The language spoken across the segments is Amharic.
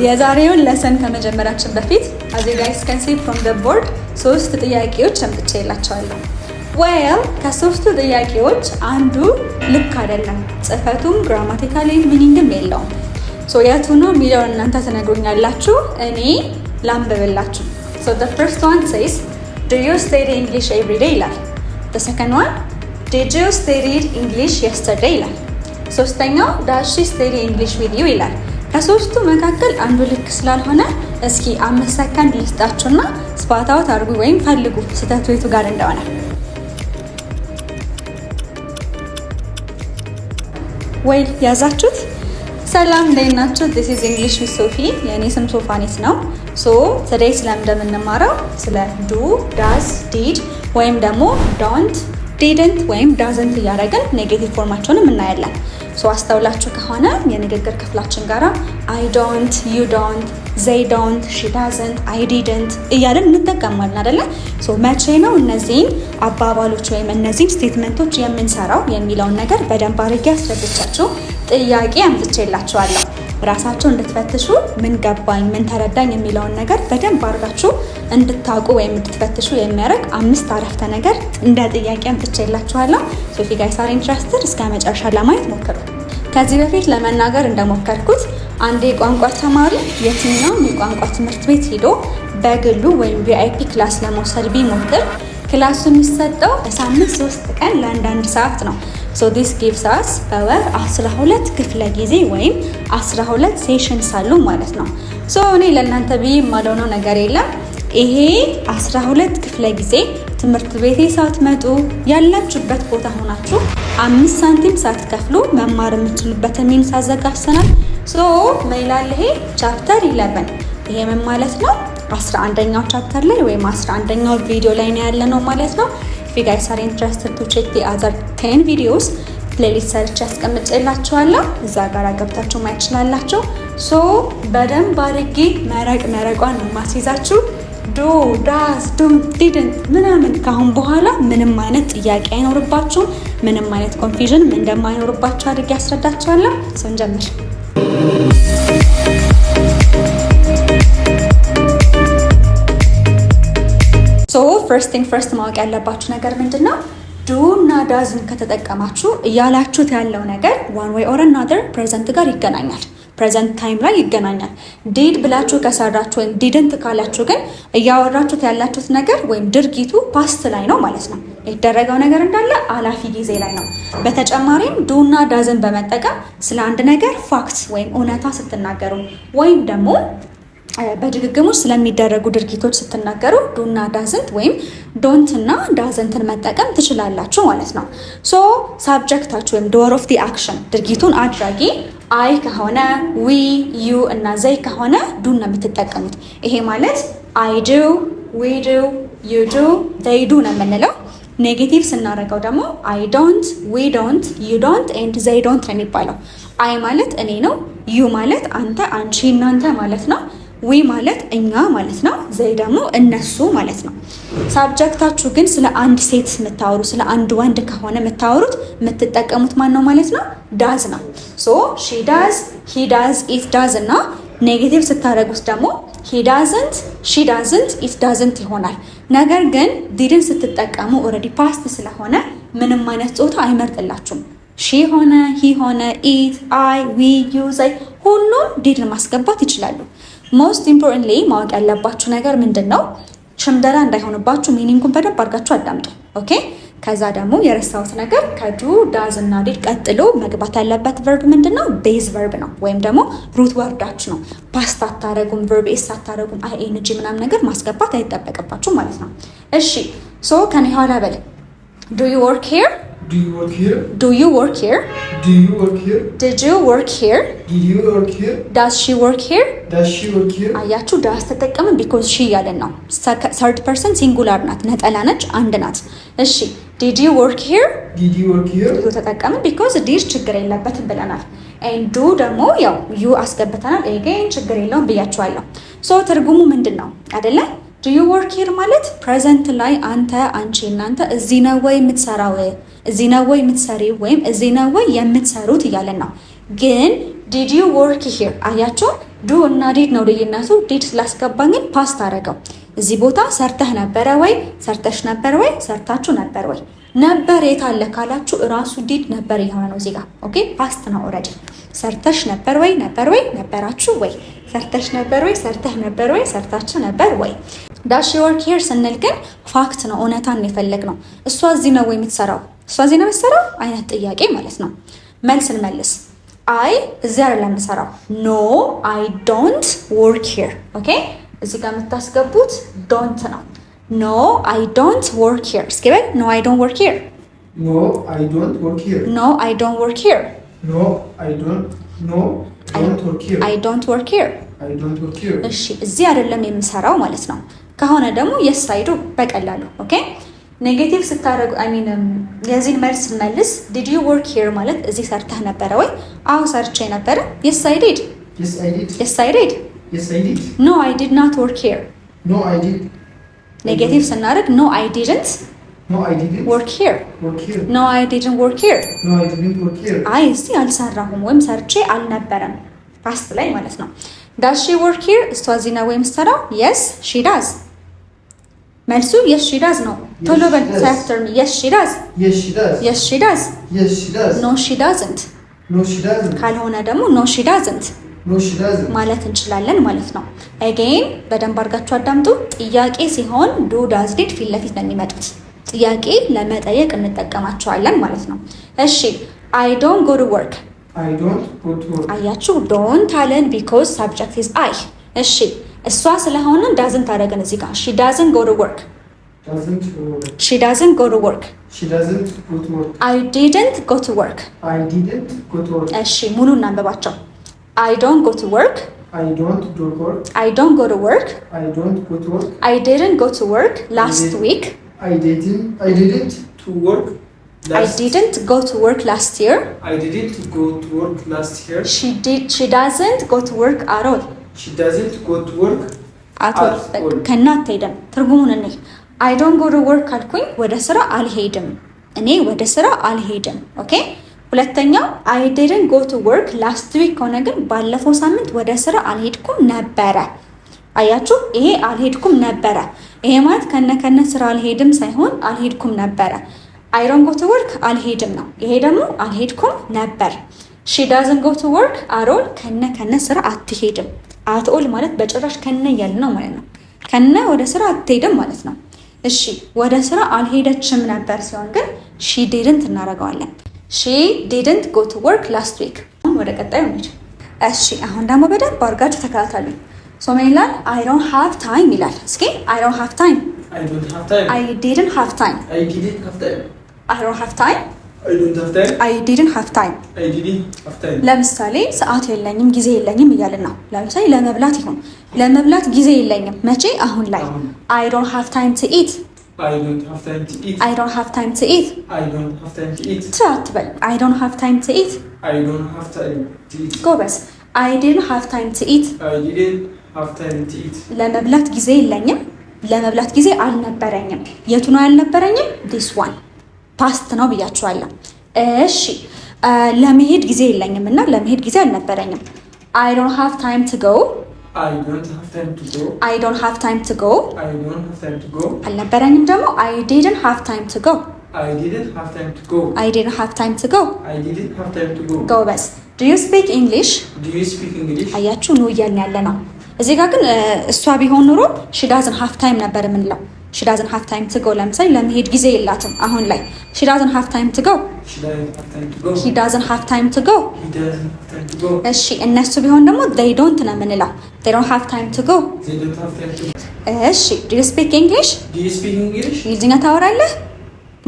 የዛሬውን ለሰን ከመጀመራችን በፊት as you guys can see from the board ሶስት ጥያቄዎች አምጥቼላችኋለሁ። well ከሶስቱ ጥያቄዎች አንዱ ልክ አይደለም፣ ጽፈቱም ግራማቲካሊ ሚኒንግም የለውም። ሶ የቱ ነው የሚለውን እናንተ ትነግሩኛላችሁ፣ እኔ ላንብብላችሁ። so the first one says do you study English every day ይላል። the second one did you study English yesterday ይላል። ሶስተኛው does she study English with you ይላል። ከሶስቱ መካከል አንዱ ልክ ስላልሆነ እስኪ 5 ሰከንድ ልስጣችሁና ስፓት አውት አድርጉ ወይም ፈልጉ ስህተቱ የቱ ጋር እንደሆነ። ወይ ያዛችሁት? ሰላም እንዴት ናችሁ? this is English with Sophie። የኔ ስም ሶፋኒት ነው። ሶ today ስለምንማረው ስለ do does did ወይም ደግሞ don't didn't ወይም doesn't እያደረግን ኔጌቲቭ ፎርማቸውን እናያለን። ሶ አስተውላችሁ ከሆነ የንግግር ክፍላችን ጋራ I don't, you don't, they don't, she doesn't, I didn't እያለን እንጠቀማለን አይደለ? ሶ መቼ ነው እነዚህን አባባሎች ወይም እነዚህን ስቴትመንቶች የምንሰራው የሚለውን ነገር በደንብ አድርጌ አስረድቻችሁ ጥያቄ አምጥቼላችኋለሁ። ራሳችሁ እንድትፈትሹ ምን ገባኝ ምን ተረዳኝ የሚለውን ነገር በደንብ አድርጋችሁ እንድታውቁ ወይም እንድትፈትሹ የሚያደርግ 5 አረፍተ ነገር እንደ ጥያቄ አምጥቼላችኋለሁ። ሶፊ ጋይስ አር ኢንትረስትድ እስከ መጨረሻ ለማየት ሞክሩ። ከዚህ በፊት ለመናገር እንደሞከርኩት አንድ የቋንቋ ተማሪ የትኛውም የቋንቋ ትምህርት ቤት ሄዶ በግሉ ወይም ቪአይፒ ክላስ ለመውሰድ ቢሞክር ክላሱ የሚሰጠው በሳምንት 3 ቀን ለአንዳንድ ሰዓት ነው። so this gives us በወር 12 ክፍለ ጊዜ ወይም 12 ሴሽንስ አሉ ማለት ነው። so እኔ ለእናንተ ብዬ የማልሆነው ነገር የለም። ይሄ 12 ክፍለ ጊዜ ትምህርት ቤቴ ሳትመጡ ያላችሁበት ቦታ ሆናችሁ 5 ሳንቲም ሳትከፍሉ መማር የምትችሉበትን ሚንስ አዘጋጅተናል። so ምን ይላል ይሄ ቻፕተር 11? ይሄ ምን ማለት ነው? 11ኛው ቻፕተር ላይ ወይም 11ኛው ቪዲዮ ላይ ነው ያለነው ማለት ነው። if you guys are interested to check the other 10 videos playlist ሰርች አስቀምጬላችኋለሁ፣ እዛ ጋር ገብታችሁ ማየት ትችላላችሁ። so በደንብ አድርጌ መረቋን ማስይዛችሁ do does don't didn't ምናምን ካሁን በኋላ ምንም አይነት ጥያቄ አይኖርባችሁ፣ ምንም አይነት ኮንፊውዥን እንደማይኖርባችሁ አድርጌ አስረዳችኋለሁ። so እንጀምር። so first thing first ማወቅ ያለባችሁ ነገር ምንድነው? do እና doesn't ከተጠቀማችሁ እያላችሁት ያለው ነገር one way or another present ጋር ይገናኛል፣ present time ላይ ይገናኛል። did ብላችሁ ከሰራችሁ ወይም didn't ካላችሁ ግን እያወራችሁት ያላችሁት ነገር ወይም ድርጊቱ past ላይ ነው ማለት ነው። የተደረገው ነገር እንዳለ አላፊ ጊዜ ላይ ነው። በተጨማሪም do እና doesn't በመጠቀም ስለ አንድ ነገር ፋክት ወይም እውነታ ስትናገሩ ወይም ደግሞ በድግግሞች ስለሚደረጉ ድርጊቶች ስትናገሩ do እና doesn't ወይም don't እና doesn'ትን መጠቀም ትችላላችሁ ማለት ነው። ሶ ሳብጀክታችሁ ወይም doer of the action ድርጊቱን አድራጊ I ከሆነ we, you እና they ከሆነ do ነው የምትጠቀሙት። ይሄ ማለት I do, we do, you do, they do ነው የምንለው። ኔጌቲቭ ስናደርገው ደግሞ I don't, we don't, you don't and they don't ነው የሚባለው። I ማለት እኔ ነው፣ you ማለት አንተ፣ አንቺ፣ እናንተ ማለት ነው። ዊ ማለት እኛ ማለት ነው። ዘይ ደግሞ እነሱ ማለት ነው። ሳብጀክታችሁ ግን ስለ አንድ ሴት የምታወሩ ስለ አንድ ወንድ ከሆነ የምታወሩት የምትጠቀሙት ማን ነው ማለት ነው? ዳዝ ነው። ሶ ሺ ዳዝ፣ ሂ ዳዝ፣ ኢት ዳዝ እና ኔጌቲቭ ስታደርጉት ደግሞ ሂ ዳዝንት፣ ሺ ዳዝንት፣ ኢት ዳዝንት ይሆናል። ነገር ግን ዲድን ስትጠቀሙ ኦልሬዲ ፓስት ስለሆነ ምንም አይነት ጾታ አይመርጥላችሁም። ሺ ሆነ ሂ ሆነ ኢት፣ አይ፣ ዊ፣ ዩ፣ ዘይ ሁሉም ዲድን ማስገባት ይችላሉ። ሞስት ኢምፖርታንትሊ ማወቅ ያለባችሁ ነገር ምንድን ነው? ሽምደላ እንዳይሆንባችሁ ሚኒንጉን በደንብ አድርጋችሁ አዳምጡ። ኦኬ። ከዛ ደግሞ የረሳሁት ነገር ከዱ ዳዝ እና ዲድ ቀጥሎ መግባት ያለበት ቨርብ ምንድን ነው? ቤዝ ቨርብ ነው ወይም ደግሞ ሩት ወርዳችሁ ነው። ፓስት አታረጉም፣ ቨርብ ኤስ አታረጉም፣ አይ ኤን ጂ ምናምን ነገር ማስገባት አይጠበቅባችሁ ማለት ነው። እሺ ሶ ከኔ ኋላ በል do you work here? Do you work here? Do you work here? Do you work here? Did you work here? Did you work here? Does she work here? Does she work here? አያችሁ ዳስ ተጠቀምን because she ያለን ነው። third person ሲንጉላር ናት፣ ነጠላ ነች፣ አንድ ናት። እሺ did you work here? Did you work here? do ተጠቀምን because did ችግር የለበትም ብለናል። and do ደግሞ ያው you አስገብተናል። again ችግር የለውም ብያችኋለሁ። ሶ ትርጉሙ ምንድነው አይደለ? do you work here ማለት ፕሬዘንት ላይ አንተ፣ አንቺ፣ እናንተ እዚህ ነው ወይ የምትሰራው፣ እዚህ ነው ወይ የምትሰሪው ወይም እዚህ ነው ወይ የምትሰሩት እያለን ነው። ግን ዲድ ዩ ወርክ ሂር አያቸው። ዱ እና ዲድ ነው ልዩነቱ። ዲድ ስላስገባን ግን ፓስት አደረገው። እዚህ ቦታ ሰርተህ ነበረ ወይ፣ ሰርተሽ ነበር ወይ፣ ሰርታችሁ ነበር ወይ። ነበር የት አለ ካላችሁ እራሱ ዲድ ነበር የሆነ ነው እዚህ ጋር። ኦኬ ፓስት ነው ኦልሬዲ። ሰርተሽ ነበር ወይ፣ ነበር ወይ፣ ነበራችሁ ወይ። ሰርተሽ ነበር ወይ፣ ሰርተህ ነበር ወይ፣ ሰርታችሁ ነበር ወይ። ዳሽ ወርክ ሂር ስንል ግን ፋክት ነው፣ እውነታን የፈለግ ነው። እሷ እዚህ ነው ወይ የምትሰራው፣ እሷ እዚህ ነው የምትሰራው አይነት ጥያቄ ማለት ነው። መልስ እንመልስ። አይ እዚህ አይደለም የምሰራው። ኖ አይ ዶንት ወርክ ሂር። ኦኬ እዚህ ጋር የምታስገቡት ዶንት ነው። ኖ አይ ዶንት ወርክ ሂር። እስኪ በል ኖ አይ ዶንት ወርክ ሂር። ኖ አይ ዶንት ወርክ ሂር። ኖ አይ ዶንት ወርክ ሂር። ኖ አይ ዶንት ወርክ ሂር። አይ ዶንት ወርክ ሂር። አይ ዶንት ወርክ ሂር። እሺ እዚህ አይደለም የምሰራው ማለት ነው። ከሆነ ደግሞ የስ አይ ዱ በቀላሉ ኦኬ። ኔጌቲቭ ስታደርጉ የዚህን መልስ ስንመልስ ዲድ ዩ ወርክ ሂር ማለት እዚህ ሰርተህ ነበረ ወይ? አዎ ሰርቼ ነበረ። የስ አይ ዲድ። የስ አይ ዲድ። የስ አይ ዲድ። የስ አይ ዲድ። ኖ አይ ዲድ ናት ወርክ ሂር። ኖ አይ ዲድ። ኔጌቲቭ ስናደርግ ኖ አይ ዲድንት ወርክ ሂር። ኖ አይ ዲድንት ወርክ ሂር። አይ እዚህ አልሰራሁም ወይም ሰርቼ አልነበረም ፓስት ላይ ማለት ነው። ዳዝ ሺ ወርክ ሂር? እሷ እዚህ ነው ወይም የምትሰራው? የስ ሺ ዳዝ። መልሱ የስ ሺ ዳዝ ነው። ቶሎ በል አፍተር ሚ። የስ ሺ ዳዝ። የስ ሺ ዳዝ። ኖ ሺ ዳዝንት። ካልሆነ ደግሞ ኖ ሺ ዳዝንት ማለት እንችላለን ማለት ነው። አጌን በደንብ አድርጋችሁ አዳምጡ። ጥያቄ ሲሆን ዱ ዳዝ ዲድ ፊት ለፊት ነው የሚመጡት። ጥያቄ ለመጠየቅ እንጠቀማቸዋለን ማለት ነው። እሺ አይ ዶንት ጎ ቱ ወርክ። አያችሁ ዶንት አለን ቢኮዝ ሳብጀክት ኢዝ አይ። እሺ እሷ ስለሆነ ዳዝንት አደረገን እዚህ ጋር። ሺ ዳዝንት ጎ ቱ ወርክ። ሺ ዳዝንት ጎ ቱ ወርክ። አይ ዲድንት ጎ ቱ ወርክ። እሺ ሙሉ እናንበባቸው። I don't go to work. I don't go to work. I don't go to work. I don't go to work. I didn't go to work last week. I didn't to work I didn't go to work last year. I didn't go to work last year. She doesn't go to work at all. She doesn't go to work at all. ከናት ሄደም ትርጉሙን እኔ I don't go to work ካልኩኝ ወደ ስራ አልሄድም። እኔ ወደ ስራ አልሄድም። ኦኬ ሁለተኛው አይ ዲድንት ጎ ቱ ወርክ ላስት ዊክ ከሆነ ግን ባለፈው ሳምንት ወደ ስራ አልሄድኩም ነበረ። አያችሁ ይሄ አልሄድኩም ነበረ። ይሄ ማለት ከነ ስራ አልሄድም ሳይሆን አልሄድኩም ነበረ። አይ ዶንት ጎ ቱ ወርክ አልሄድም ነው። ይሄ ደግሞ አልሄድኩም ነበር። ሺ ዳዝንት ጎ ቱ ወርክ አት ኦል ከነ ስራ አትሄድም። አት ኦል ማለት በጭራሽ ከነ እያለ ነው ማለት ነው። ከነ ወደ ስራ አትሄድም ማለት ነው። እሺ ወደ ስራ አልሄደችም ነበር ሲሆን ግን ሺ ዲድንት እናደርገዋለን። ሺ ዲድንት ጎ ቱ ወርክ ላስት ዊክ። ወደ ቀጣዩ እንሂድ። እሺ አሁን ደግሞ በደንብ አድርጋችሁ ተከታተሉኝ። ሶ ምን ይላል? አይ ዶንት ሃቭ ታይም ይላል። እስኪ አይ ዶንት ሃቭ ታይም። አይ ዲድንት ሃቭ ታይም። አይ ዶንት ሃቭ ታይም። አይ ዲድንት ሃቭ ታይም። ለምሳሌ ሰዓት የለኝም ጊዜ የለኝም እያልን ነው። ለምሳሌ ለመብላት ይሁን ለመብላት ጊዜ የለኝም መቼ? አሁን ላይ። አይ ዶንት ሃቭ ታይም ቱ ኢት። I don't have time to eat. I don't have time to eat. I don't have time to eat. ትበል I don't have time to eat. I don't have time to eat. ጎበዝ። I didn't have time to eat. I didn't have time to eat. ለመብላት ጊዜ የለኝም፣ ለመብላት ጊዜ አልነበረኝም። የቱ ነው ያልነበረኝም? this one ፓስት ነው ብያችኋለሁ። እሺ ለመሄድ ጊዜ የለኝም እና ለመሄድ ጊዜ አልነበረኝም። I don't have time to go. I don't have time to go. I don't have time to go. I don't have time to go. አልነበረኝም ደግሞ I didn't have time to go. I didn't have time to go. I didn't have time to go. I didn't have time to go. ጎበዝ። Do you speak English? Do you speak English? አያችሁ ነው እያልን ያለ ነው። እዚህ ጋር ግን እሷ ቢሆን ኑሮ she doesn't have time ነበር የምንለው። she doesn't have time to go ለምሳሌ ለመሄድ ጊዜ የላትም አሁን ላይ። she doesn't have time to go. She doesn't have time to go. he doesn't have time to go. He doesn't have time to go. እሺ እነሱ ቢሆን ደግሞ they don't ነው የምንለው። they don't have time to go. They don't have time to go. እሺ do you speak English? Do you speak English? እንግሊዝኛ ታወራለህ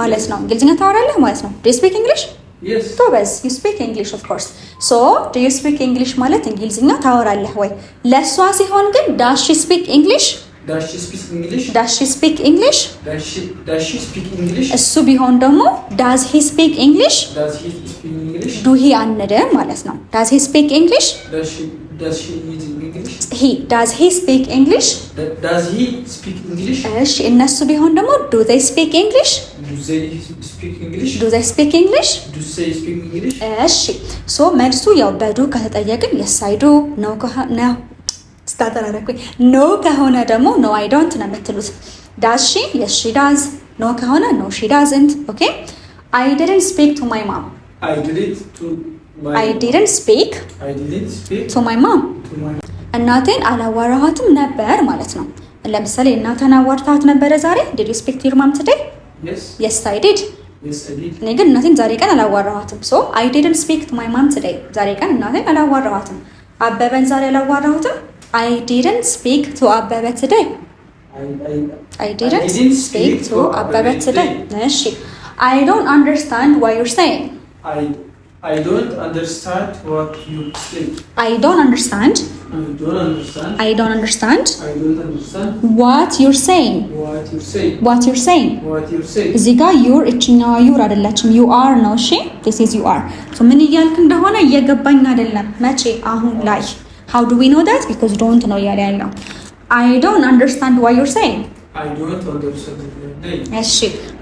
ማለት ነው። እንግሊዝኛ ታወራለህ ማለት ነው። do you speak English? Yes. ጎበዝ። you speak English of course. so do you speak English ማለት እንግሊዝኛ ታወራለህ ወይ? ለሷ ሲሆን ግን does she speak English? Does she speak English? does she speak English? Does she speak English? እሱ ቢሆን ደግሞ does he speak English? Does he speak English? do he አንደም ማለት ነው። does he speak English? Does she speak English? does he speak English? Does he speak English? እሺ እነሱ ቢሆን ደግሞ do they speak English? Do they speak speak English? Do they speak English? Do they speak English? እሺ ሶ መልሱ ያው በዱ ከተጠየቅን yes I do no ነው ስታተራረኩኝ no ከሆነ ደግሞ no I don't ነው የምትሉት does she? yes she does no ከሆነ no she doesn't okay I didn't speak to my mom I didn't speak to my mom እናቴን አላዋራኋትም ነበር ማለት ነው ለምሳሌ እናቴን አዋርታት ነበር ዛሬ did you speak to your mom today? yes I did እኔ ግን እናቴን ዛሬ ቀን አላዋራኋትም so I didn't speak to my mom today ዛሬ ቀን እናቴን አላዋራኋትም አበበን ዛሬ አላዋራሁትም I didn't speak to አበበ today I didn't speak to አበበ today እሺ I don't understand what you're saying I don't understand what you say. I don't understand what you're saying. እዚህ ጋር you're እችኛዋ you're አይደለችም you are ነው እሺ this is you are so ምን እያልክ እንደሆነ እየገባኝ አይደለም መቼ አሁን ላይ how do we know that because don't ነው እያለ ያለው I don't understand what you're saying. I don't understand what you're saying. እሺ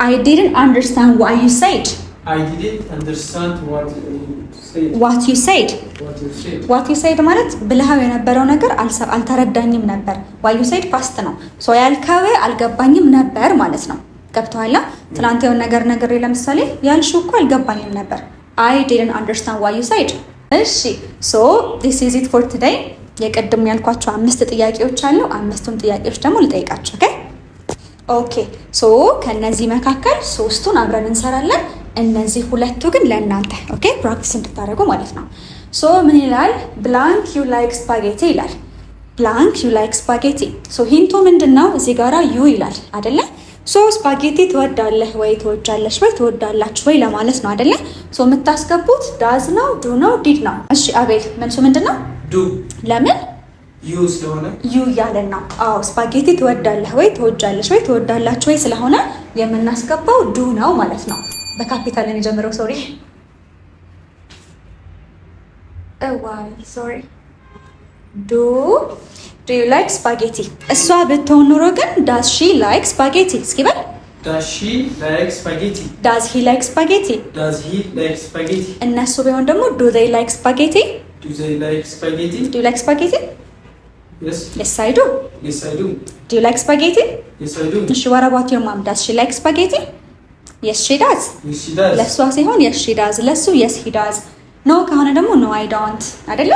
I didn't understand what you said. I didn't understand what you said. What you said ማለት ብለሃው የነበረው ነገር አልተረዳኝም ነበር what you said past ነው ሶ ያልከው አልገባኝም ነበር ማለት ነው ገብቶሃል ትናንት የሆነ ነገር ለምሳሌ ያልሽው እኮ አልገባኝም ነበር I didn't understand what you said እሺ so this is it for today የቀድም ያልኳቸው 5 ጥያቄዎች አሉ 5ቱን ጥያቄዎች ደግሞ ልጠይቃችሁ ኦኬ ሶ ከነዚህ መካከል 3ቱን አብረን እንሰራለን እነዚህ ሁለቱ ግን ለእናንተ ኦኬ ፕራክቲስ እንድታደርጉ ማለት ነው ሶ ምን ይላል blank you like spaghetti ይላል blank you like spaghetti ሶ ሂንቱ ምንድነው እዚህ ጋራ you ይላል አይደለ ሶ ስፓጌቲ ትወዳለህ ወይ ትወጃለሽ ወይ ትወዳላችሁ ወይ ለማለት ነው አይደለ ሶ የምታስገቡት does ነው do ነው did ነው እሺ አቤል መልሱ ምንድነው do ለምን you ስለሆነ you ያለን ነው አዎ ስፓጌቲ ትወዳለህ ወይ ትወጃለሽ ወይ ትወዳላችሁ ወይ ስለሆነ የምናስገባው do ነው ማለት ነው በካፒታል ነው የጀመረው ሶሪ sorry do you like spaghetti እሷ ብትሆን ኖሮ ግን does she like spaghetti እስኪ በል does she like spaghetti does he like spaghetti እነሱ ቢሆን ደግሞ do they like spaghetti do you like spaghetti yes I do do you like spaghetti yes I do እሺ what about your mom does she like spaghetti yes she does ለሷ ሲሆን yes she does ለሱ yes he does no ከሆነ ደግሞ no I don't አይደለ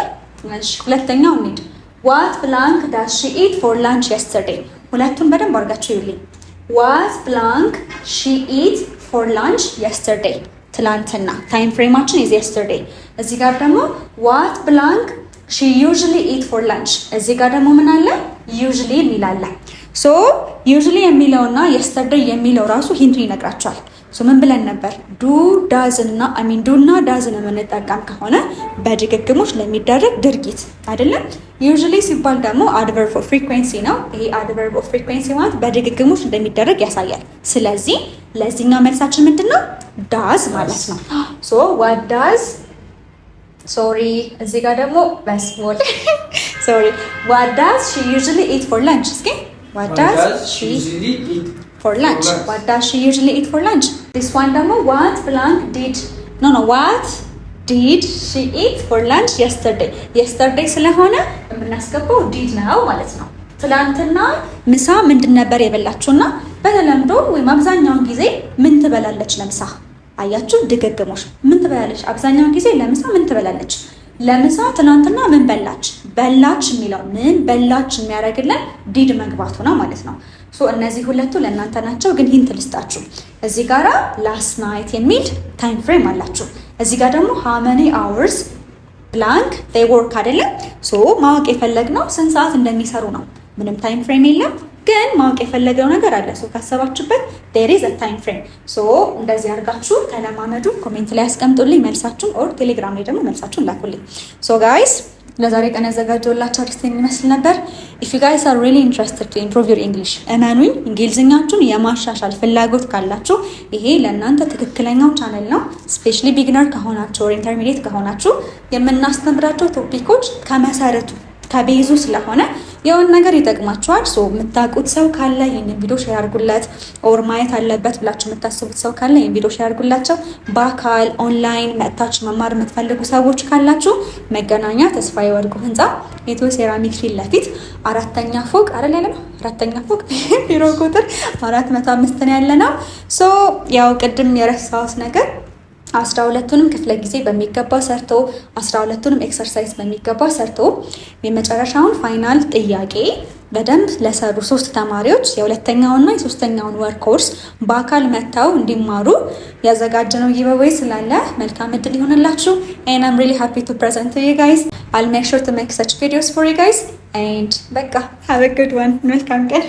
እሺ ሁለተኛው እንሂድ what blank does she eat for lunch yesterday ሁለቱን በደንብ አድርጋችሁ ይልኝ what blank she eat for lunch yesterday ትላንትና ታይም ፍሬማችን is yesterday እዚህ ጋር ደግሞ what blank she usually eat for lunch እዚህ ጋር ደግሞ ምን አለ usually የሚላለ so usually የሚለውና yesterday የሚለው ራሱ ሂንቱ ይነግራቸዋል so ምን ብለን ነበር do does እና I mean do እና does ነው የምንጠቀም ከሆነ በድግግሞች ለሚደረግ ድርጊት አይደለም usually ሲባል ደግሞ adverb of frequency ነው ይሄ adverb of frequency ማለት በድግግሞች እንደሚደረግ ያሳያል ስለዚህ ለዚህኛው መልሳችን ምንድነው does ማለት ነው so what does sorry እዚህ ጋር ደግሞ በስሞል sorry what does she usually eat for lunch እስኪ what does she usually eat for lunch what does she usually eat for lunch this one ደግሞ what blank did no what did she eat for lunch yesterday ስለሆነ የምናስገባው did ነው ማለት ነው ትላንትና ምሳ ምንድን ነበር የበላችሁና በተለምዶ ወይም አብዛኛውን ጊዜ ምን ትበላለች ለምሳ አያችሁ ድግግሞሽ ምን ትበላለች አብዛኛውን ጊዜ ለምሳ ምን ትበላለች ለምሳ ትናንትና ምን በላች የሚለው ምን በላች የሚያደርግልን ዲድ መግባቱ ነው ማለት ነው ሶ እነዚህ ሁለቱ ለእናንተ ናቸው ግን ሂንት ልስጣችሁ እዚህ ጋራ last night የሚል ታይም ፍሬም አላችሁ እዚህ ጋር ደግሞ how many hours blank they work አይደለም ሶ ማወቅ የፈለግነው ስንት ሰዓት እንደሚሰሩ ነው ምንም ታይም ፍሬም የለም ግን ማወቅ የፈለገው ነገር አለ ሶ ካሰባችሁበት there is a time frame ሶ እንደዚህ አድርጋችሁ ተለማመዱ ኮሜንት ላይ አስቀምጡልኝ መልሳችሁን ኦር ቴሌግራም ላይ ደግሞ መልሳችሁን ላኩልኝ ሶ ጋይስ ለዛሬ ቀን ያዘጋጀሁላችሁ አርዕስት ይመስል ነበር if you guys are really interested to improve your English እመኑኝ እንግሊዝኛችሁን የማሻሻል ፍላጎት ካላችሁ ይሄ ለእናንተ ትክክለኛው ቻናል ነው ስፔሻሊ ቢግነር ከሆናችሁ ኦር ኢንተርሚዲየት ከሆናችሁ የምናስተምራቸው ቶፒኮች ከመሰረቱ ከቤዙ ስለሆነ የሆነ ነገር ይጠቅማችኋል። ሶ የምታውቁት ሰው ካለ ይህንን ቪዲዮ ሼር አድርጉለት። ኦር ማየት አለበት ብላችሁ የምታስቡት ሰው ካለ ይህን ቪዲዮ ሼር አድርጉላቸው። በአካል ኦንላይን መጥታችሁ መማር የምትፈልጉ ሰዎች ካላችሁ መገናኛ ተስፋዬ ወርቁ ህንፃ ኢትዮ ሴራሚክ ፊት ለፊት 4ኛ ፎቅ አይደል ያለ ነው። 4ኛ ፎቅ ቢሮ ቁጥር 405 ነው ያለ ነው። ሶ ያው ቅድም የረሳሁት ነገር 12ቱንም ክፍለ ጊዜ በሚገባ ሰርቶ 12ቱንም ኤክሰርሳይዝ በሚገባ ሰርቶ የመጨረሻውን ፋይናል ጥያቄ በደንብ ለሰሩ 3 ተማሪዎች የ2ኛውና የ3ኛውን ወር ኮርስ በአካል መጥተው እንዲማሩ ያዘጋጀነው ጊቨዌይ ስላለ መልካም እድል ይሆንላችሁ። and I'm really happy to present to you guys. I'll make sure to make such videos for you guys and በቃ have a good one። መልካም ቀን